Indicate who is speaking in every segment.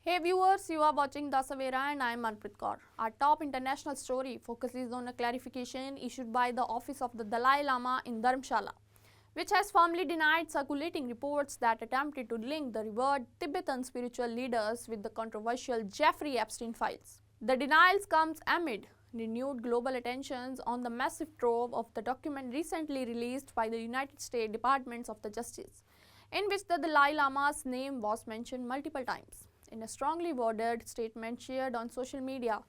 Speaker 1: Hey viewers, you are watching the Savera and I am Manpreet Kaur. Our top international story focuses on a clarification issued by the office of the Dalai Lama in Dharamshala, which has firmly denied circulating reports that attempted to link the revered Tibetan spiritual leaders with the controversial Jeffrey Epstein files. The denials comes amid renewed global attentions on the massive trove of the document recently released by the United States Department of Justice, in which the Dalai Lama's name was mentioned multiple times. In a strongly worded statement shared on social media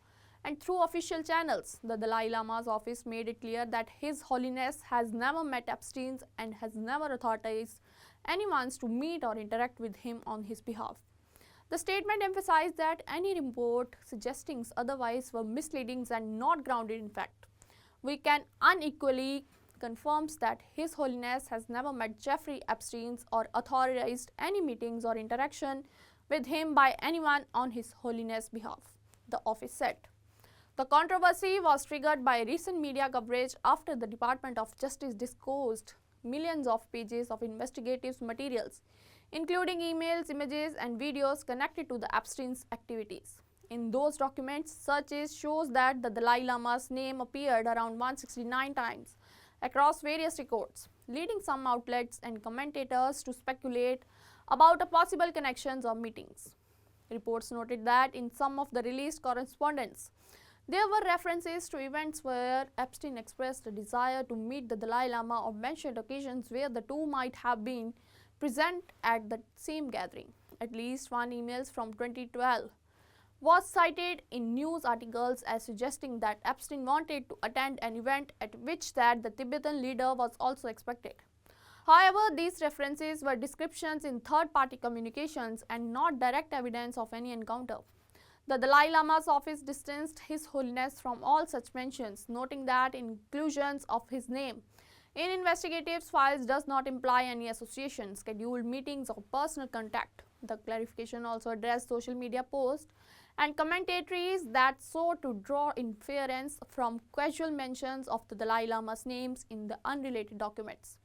Speaker 1: and through official channels, the Dalai Lama's office made it clear that His Holiness has never met Epstein and has never authorized anyone to meet or interact with him on his behalf. The statement emphasized that any report suggesting otherwise were misleading and not grounded in fact. We can unequally confirms that His Holiness has never met Jeffrey Epstein or authorized any meetings or interaction with him by anyone on His Holiness' behalf, the office said. The controversy was triggered by recent media coverage after the Department of Justice disclosed millions of pages of investigative materials, including emails, images, and videos connected to the Epstein's activities. In those documents, searches shows that the Dalai Lama's name appeared around 169 times across various records, leading some outlets and commentators to speculate about a possible connections or meetings. Reports noted that in some of the released correspondence, there were references to events where Epstein expressed a desire to meet the Dalai Lama or mentioned occasions where the two might have been present at the same gathering. At least one email from 2012 was cited in news articles as suggesting that Epstein wanted to attend an event at which that the Tibetan leader was also expected. However, these references were descriptions in third-party communications and not direct evidence of any encounter. The Dalai Lama's office distanced His Holiness from all such mentions, noting that inclusions of his name in investigative files does not imply any association, scheduled meetings, or personal contact. The clarification also addressed social media posts and commentaries that sought to draw inference from casual mentions of the Dalai Lama's names in the unrelated documents.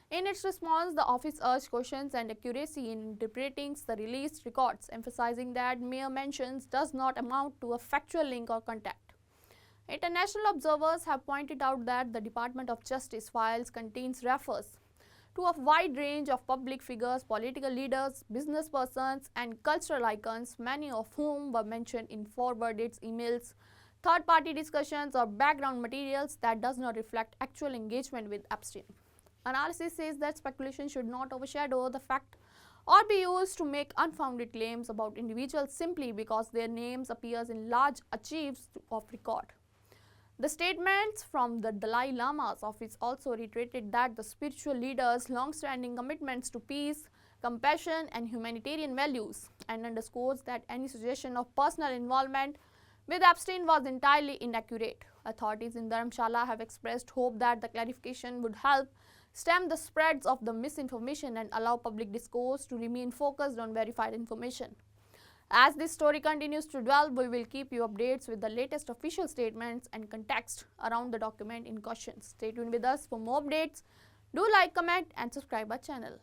Speaker 1: In its response, the office urged caution and accuracy in interpreting the released records, emphasizing that mere mentions does not amount to a factual link or contact. International observers have pointed out that the Department of Justice files contains refers to a wide range of public figures, political leaders, business persons, and cultural icons, many of whom were mentioned in forwarded emails, third-party discussions, or background materials that does not reflect actual engagement with Epstein. Analysis says that speculation should not overshadow the fact or be used to make unfounded claims about individuals simply because their names appears in large archives of record. The statements from the Dalai Lama's office also reiterated that the spiritual leader's long-standing commitments to peace, compassion, and humanitarian values, and underscores that any suggestion of personal involvement with Epstein was entirely inaccurate. Authorities in Dharamshala have expressed hope that the clarification would help stem the spreads of the misinformation and allow public discourse to remain focused on verified information. As this story continues to develop, we will keep you updates with the latest official statements and context around the document in question. Stay tuned with us for more updates. Do like, comment, and subscribe our channel.